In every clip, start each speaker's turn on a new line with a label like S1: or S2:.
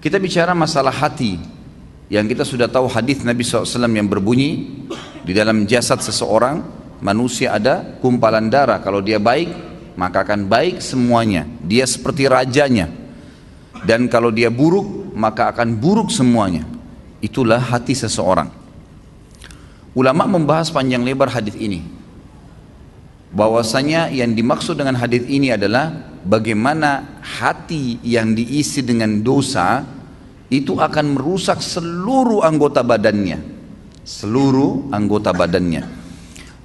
S1: Kita bicara masalah hati, yang kita sudah tahu hadis Nabi SAW yang berbunyi, di dalam jasad seseorang manusia ada gumpalan darah. Kalau dia baik, maka akan baik semuanya, dia seperti rajanya. Dan kalau dia buruk, maka akan buruk semuanya. Itulah hati seseorang. Ulama membahas panjang lebar hadis ini, bahwasanya yang dimaksud dengan hadis ini adalah bagaimana hati yang diisi dengan dosa itu akan merusak seluruh anggota badannya. Seluruh anggota badannya.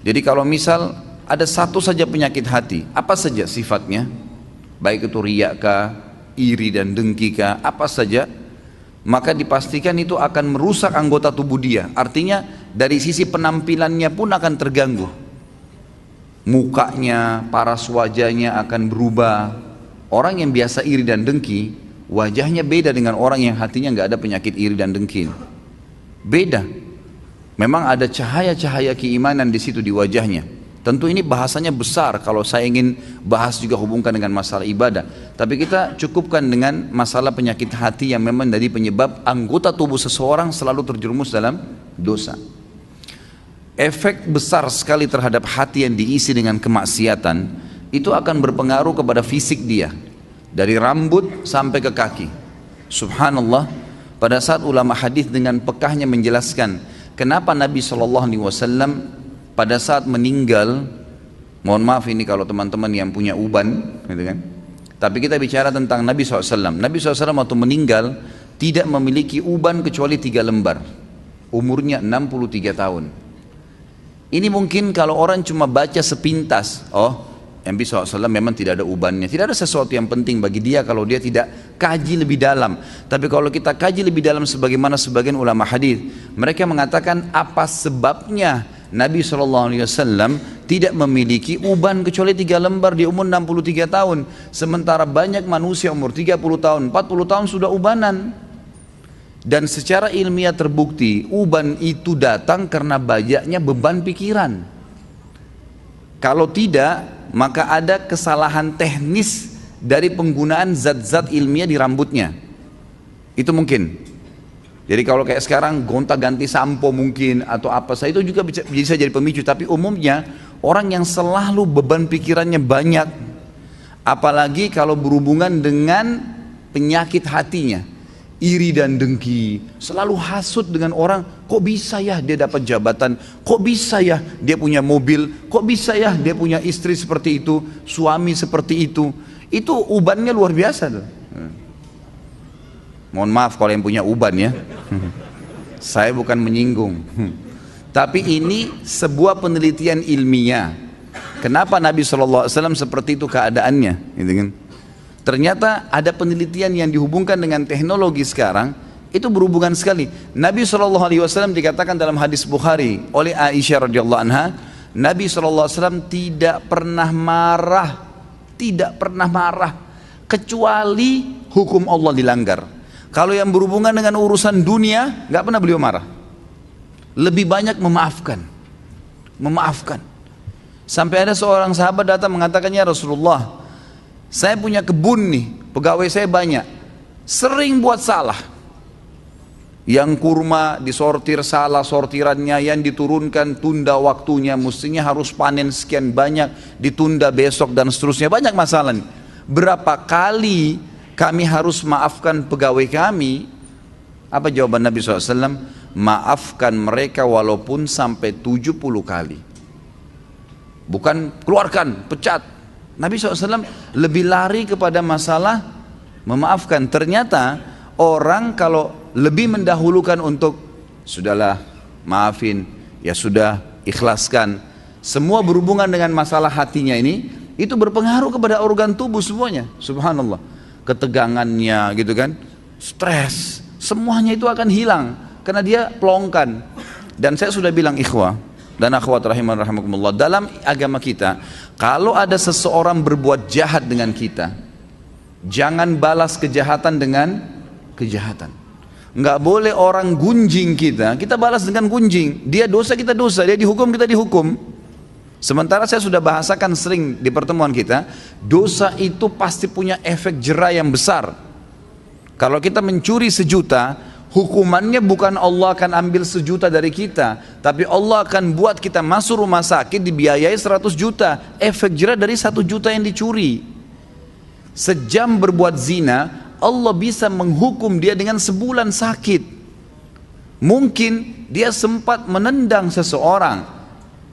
S1: Jadi kalau misal ada satu saja penyakit hati, apa saja sifatnya, baik itu riya kah, iri dan dengki kah, apa saja, maka dipastikan itu akan merusak anggota tubuh dia. Artinya dari sisi penampilannya pun akan terganggu. Mukanya, paras wajahnya akan berubah. Orang yang biasa iri dan dengki, wajahnya beda dengan orang yang hatinya nggak ada penyakit iri dan dengki. Beda. Memang ada cahaya-cahaya keimanan di situ di wajahnya. Tentu ini bahasanya besar kalau saya ingin bahas juga hubungkan dengan masalah ibadah. Tapi kita cukupkan dengan masalah penyakit hati yang memang dari penyebab anggota tubuh seseorang selalu terjerumus dalam dosa. Efek besar sekali terhadap hati yang diisi dengan kemaksiatan itu akan berpengaruh kepada fisik dia, dari rambut sampai ke kaki. Subhanallah, pada saat ulama hadis dengan pekahnya menjelaskan kenapa Nabi SAW pada saat meninggal, mohon maaf ini kalau teman-teman yang punya uban, gitu kan? Tapi kita bicara tentang Nabi SAW. Nabi SAW waktu meninggal tidak memiliki uban kecuali 3 lembar. Umurnya 63 tahun. Ini mungkin kalau orang cuma baca sepintas, oh Nabi SAW memang tidak ada ubannya. Tidak ada sesuatu yang penting bagi dia kalau dia tidak kaji lebih dalam. Tapi kalau kita kaji lebih dalam sebagaimana sebagian ulama hadis, mereka mengatakan apa sebabnya Nabi SAW tidak memiliki uban kecuali 3 lembar di umur 63 tahun. Sementara banyak manusia umur 30 tahun, 40 tahun sudah ubanan. Dan secara ilmiah terbukti uban itu datang karena banyaknya beban pikiran. Kalau tidak, maka ada kesalahan teknis dari penggunaan zat-zat ilmiah di rambutnya. Itu mungkin. Jadi kalau kayak sekarang gonta-ganti sampo mungkin atau apa saja itu juga bisa jadi pemicu. Tapi umumnya orang yang selalu beban pikirannya banyak, apalagi kalau berhubungan dengan penyakit hatinya, iri dan dengki, selalu hasut dengan orang, kok bisa ya dia dapat jabatan, kok bisa ya dia punya mobil, kok bisa ya dia punya istri seperti itu, suami seperti itu ubannya luar biasa tuh. Mohon maaf kalau yang punya uban ya, saya bukan menyinggung, tapi ini sebuah penelitian ilmiah. Kenapa Nabi SAW seperti itu keadaannya, gitu kan? Ternyata ada penelitian yang dihubungkan dengan teknologi sekarang, itu berhubungan sekali. Nabi SAW dikatakan dalam hadis Bukhari oleh Aisyah radhiyallahu anha, Nabi SAW tidak pernah marah, kecuali hukum Allah dilanggar. Kalau yang berhubungan dengan urusan dunia, nggak pernah beliau marah. Lebih banyak memaafkan. Sampai ada seorang sahabat datang mengatakan, ya Rasulullah, saya punya kebun nih, pegawai saya banyak, sering buat salah. Yang kurma disortir salah sortirannya, yang diturunkan tunda waktunya, mestinya harus panen sekian banyak, ditunda besok dan seterusnya, banyak masalah nih. Berapa kali kami harus maafkan pegawai kami? Apa jawaban Nabi SAW? Maafkan mereka walaupun sampai 70 kali. Bukan keluarkan, pecat. Nabi SAW lebih lari kepada masalah memaafkan. Ternyata orang kalau lebih mendahulukan untuk sudahlah maafin, ya sudah ikhlaskan, semua berhubungan dengan masalah hatinya ini, itu berpengaruh kepada organ tubuh semuanya. Subhanallah, ketegangannya gitu kan, stres, semuanya itu akan hilang karena dia pelongkan. Dan saya sudah bilang ikhwah dan akhwat rahiman rahimakumullah, dalam agama kita kalau ada seseorang berbuat jahat dengan kita, jangan balas kejahatan dengan kejahatan. Nggak boleh orang gunjing kita balas dengan gunjing. Dia dosa, kita dosa, dia dihukum, kita dihukum. Sementara saya sudah bahasakan sering di pertemuan kita, dosa itu pasti punya efek jera yang besar. Kalau kita mencuri 1 juta, hukumannya bukan Allah akan ambil 1 juta dari kita, tapi Allah akan buat kita masuk rumah sakit dibiayai 100 juta. Efek jerah dari 1 juta yang dicuri. Sejam berbuat zina, Allah bisa menghukum dia dengan sebulan sakit. Mungkin dia sempat menendang seseorang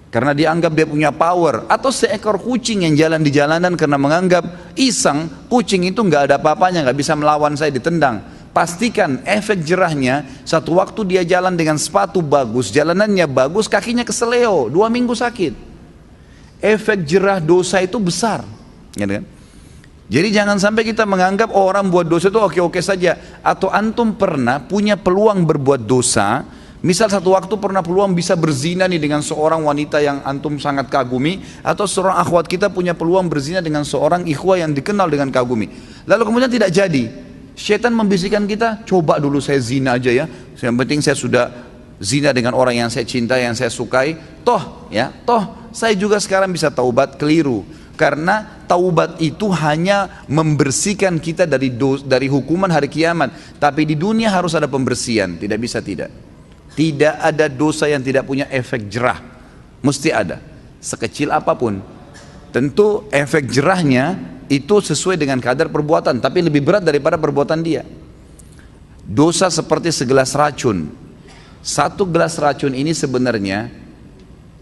S1: karena dianggap dia punya power, atau seekor kucing yang jalan di jalanan karena menganggap iseng, kucing itu nggak ada apa-apanya, nggak bisa melawan saya, ditendang. Pastikan efek jerahnya, satu waktu dia jalan dengan sepatu bagus, jalanannya bagus, kakinya keseleo, 2 minggu sakit. Efek jerah dosa itu besar, gitu kan? Jadi jangan sampai kita menganggap orang buat dosa itu oke-oke saja. Atau antum pernah punya peluang berbuat dosa, misal satu waktu pernah peluang bisa berzina nih dengan seorang wanita yang antum sangat kagumi, atau seorang akhwat kita punya peluang berzina dengan seorang ikhwah yang dikenal dengan kagumi, lalu kemudian tidak jadi. Syaitan membisikkan kita, coba dulu saya zina aja ya, yang penting saya sudah zina dengan orang yang saya cintai, yang saya sukai, toh saya juga sekarang bisa taubat. Keliru. Karena taubat itu hanya membersihkan kita dari hukuman hari kiamat, tapi di dunia harus ada pembersihan, tidak bisa tidak. Tidak ada dosa yang tidak punya efek jerah, mesti ada, sekecil apapun. Tentu efek jerahnya itu sesuai dengan kadar perbuatan, tapi lebih berat daripada perbuatan dia. Dosa seperti segelas racun. 1 gelas racun ini sebenarnya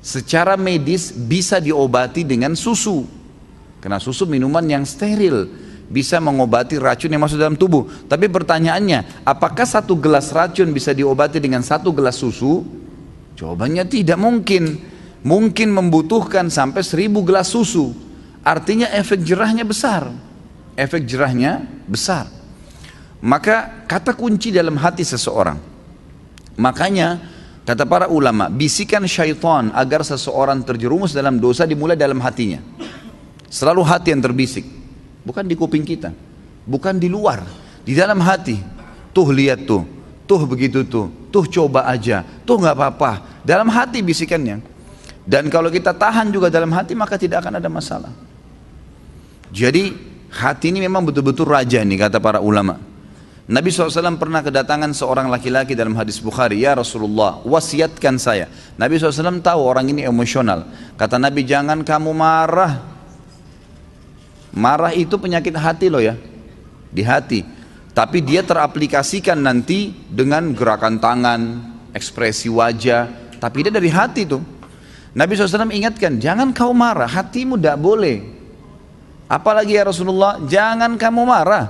S1: secara medis bisa diobati dengan susu. Karena susu minuman yang steril, bisa mengobati racun yang masuk dalam tubuh. Tapi pertanyaannya, apakah 1 gelas racun bisa diobati dengan 1 gelas susu? Jawabannya tidak mungkin. Mungkin membutuhkan sampai 1000 gelas susu. Artinya efek jerahnya besar. Efek jerahnya besar. Maka kata kunci dalam hati seseorang. Makanya kata para ulama, bisikan syaitan agar seseorang terjerumus dalam dosa dimulai dalam hatinya. Selalu hati yang terbisik, bukan di kuping kita, bukan di luar, di dalam hati. Tuh lihat tuh begitu tuh coba aja, tuh nggak apa-apa. Dalam hati bisikannya. Dan kalau kita tahan juga dalam hati, maka tidak akan ada masalah. Jadi hati ini memang betul-betul raja nih, kata para ulama. Nabi SAW pernah kedatangan seorang laki-laki dalam hadis Bukhari, ya Rasulullah, wasiatkan saya. Nabi SAW tahu orang ini emosional. Kata Nabi, jangan kamu marah. Marah itu penyakit hati loh ya, di hati. Tapi dia teraplikasikan nanti dengan gerakan tangan, ekspresi wajah, tapi dia dari hati tuh. Nabi SAW ingatkan, jangan kau marah, hatimu tidak boleh. Apalagi ya Rasulullah, jangan kamu marah.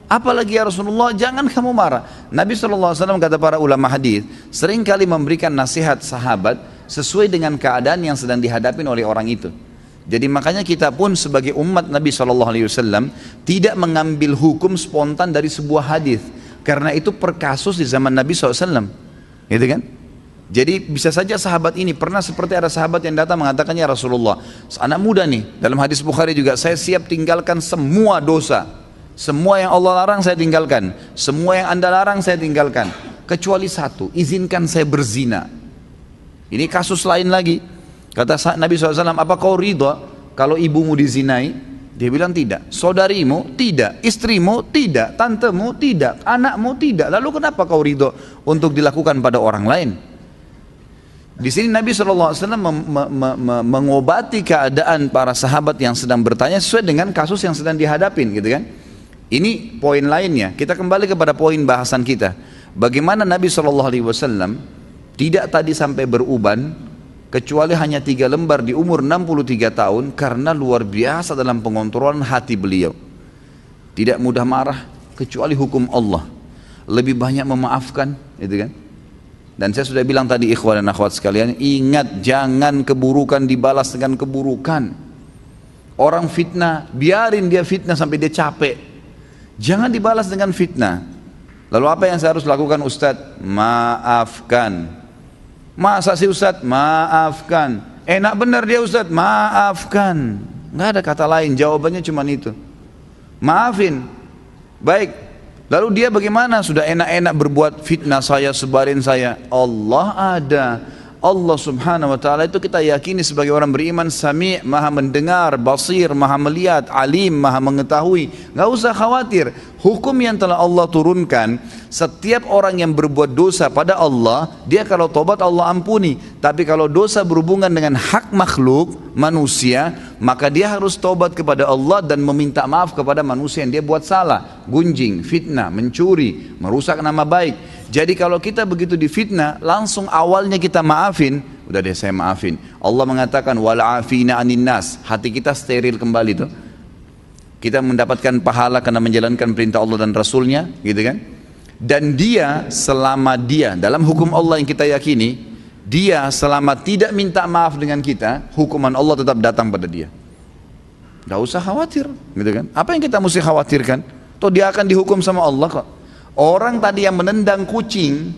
S1: Apalagi ya Rasulullah, jangan kamu marah. Nabi SAW, kata para ulama hadis, seringkali memberikan nasihat sahabat sesuai dengan keadaan yang sedang dihadapi oleh orang itu. Jadi makanya kita pun sebagai umat Nabi SAW tidak mengambil hukum spontan dari sebuah hadis, karena itu per kasus di zaman Nabi SAW, gitu kan? Jadi bisa saja sahabat ini pernah seperti ada sahabat yang datang mengatakan, ya Rasulullah, anak muda nih, dalam hadis Bukhari juga, saya siap tinggalkan semua dosa, semua yang Allah larang saya tinggalkan, semua yang Anda larang saya tinggalkan, kecuali satu, izinkan saya berzina. Ini kasus lain lagi. Kata Nabi SAW, apa kau ridha kalau ibumu dizinai? Dia bilang tidak. Saudarimu? Tidak. Istrimu? Tidak. Tantemu? Tidak. Anakmu? Tidak. Lalu kenapa kau ridha untuk dilakukan pada orang lain? Di sini Nabi SAW mengobati keadaan para sahabat yang sedang bertanya sesuai dengan kasus yang sedang dihadapin, gitu kan? Ini poin lainnya. Kita kembali kepada poin bahasan kita. Bagaimana Nabi SAW tidak tadi sampai beruban, kecuali hanya 3 lembar di umur 63 tahun, karena luar biasa dalam pengontrolan hati beliau. Tidak mudah marah, kecuali hukum Allah. Lebih banyak memaafkan, gitu kan? Dan saya sudah bilang tadi, ikhwan dan akhwat sekalian, ingat, jangan keburukan dibalas dengan keburukan. Orang fitnah, biarin dia fitnah sampai dia capek. Jangan dibalas dengan fitnah. Lalu apa yang saya harus lakukan, Ustadz? Maafkan. Masa sih Ustadz? Maafkan. Enak benar dia Ustadz? Maafkan. Nggak ada kata lain, jawabannya cuma itu. Maafin. Baik. Lalu dia bagaimana? Sudah enak-enak berbuat fitnah saya, sebarin saya. Allah ada. Allah subhanahu wa ta'ala itu kita yakini sebagai orang beriman, Sami', maha mendengar, Basir, maha melihat, Alim, maha mengetahui. Gak usah khawatir. Hukum yang telah Allah turunkan, setiap orang yang berbuat dosa pada Allah, dia kalau tobat Allah ampuni. Tapi kalau dosa berhubungan dengan hak makhluk, manusia, maka dia harus tobat kepada Allah dan meminta maaf kepada manusia yang dia buat salah. Gunjing, fitnah, mencuri, merusak nama baik. Jadi kalau kita begitu difitnah, langsung awalnya kita maafin, udah deh saya maafin. Allah mengatakan wal afina anin nas, hati kita steril kembali tuh. Kita mendapatkan pahala karena menjalankan perintah Allah dan Rasulnya, gitu kan? Dan dia selama dia dalam hukum Allah yang kita yakini, dia selama tidak minta maaf dengan kita, hukuman Allah tetap datang pada dia. Gak usah khawatir, gitu kan? Apa yang kita mesti khawatirkan? Toh dia akan dihukum sama Allah kok. Orang tadi yang menendang kucing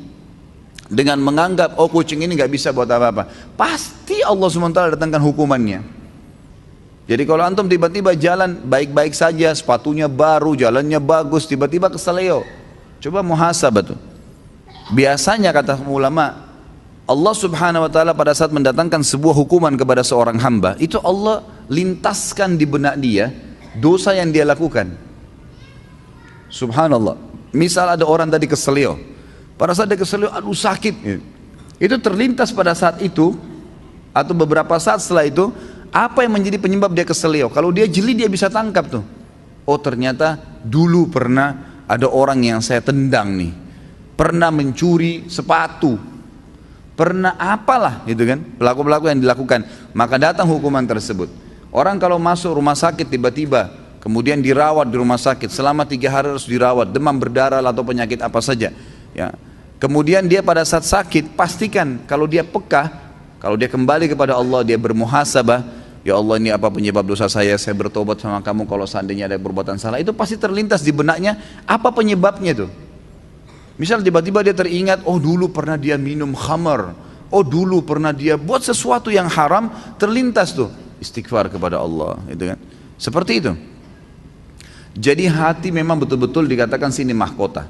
S1: dengan menganggap oh kucing ini nggak bisa buat apa-apa, pasti Allah SWT datangkan hukumannya. Jadi kalau antum tiba-tiba jalan baik-baik saja, sepatunya baru, jalannya bagus, tiba-tiba keseleo, coba muhasabah tuh. Biasanya kata ulama, Allah Subhanahu Wa Taala pada saat mendatangkan sebuah hukuman kepada seorang hamba, itu Allah lintaskan di benak dia dosa yang dia lakukan. Subhanallah. Misal ada orang tadi keselio, pada saat dia keselio, aduh sakit, itu terlintas pada saat itu atau beberapa saat setelah itu, apa yang menjadi penyebab dia keselio? Kalau dia jeli dia bisa tangkap tuh. Oh ternyata dulu pernah ada orang yang saya tendang nih, pernah mencuri sepatu, pernah apalah gitu kan, pelaku-pelaku yang dilakukan, maka datang hukuman tersebut. Orang kalau masuk rumah sakit tiba-tiba, kemudian dirawat di rumah sakit selama 3 hari harus dirawat, demam berdarah atau penyakit apa saja ya. Kemudian dia pada saat sakit, pastikan kalau dia peka, kalau dia kembali kepada Allah, dia bermuhasabah, ya Allah ini apa penyebab dosa saya bertobat sama kamu kalau seandainya ada perbuatan salah, itu pasti terlintas di benaknya apa penyebabnya tuh. Misal tiba-tiba dia teringat, oh dulu pernah dia minum khamar, oh dulu pernah dia buat sesuatu yang haram, terlintas tuh istighfar kepada Allah, gitu kan. Seperti itu. Jadi hati memang betul-betul dikatakan sini mahkota.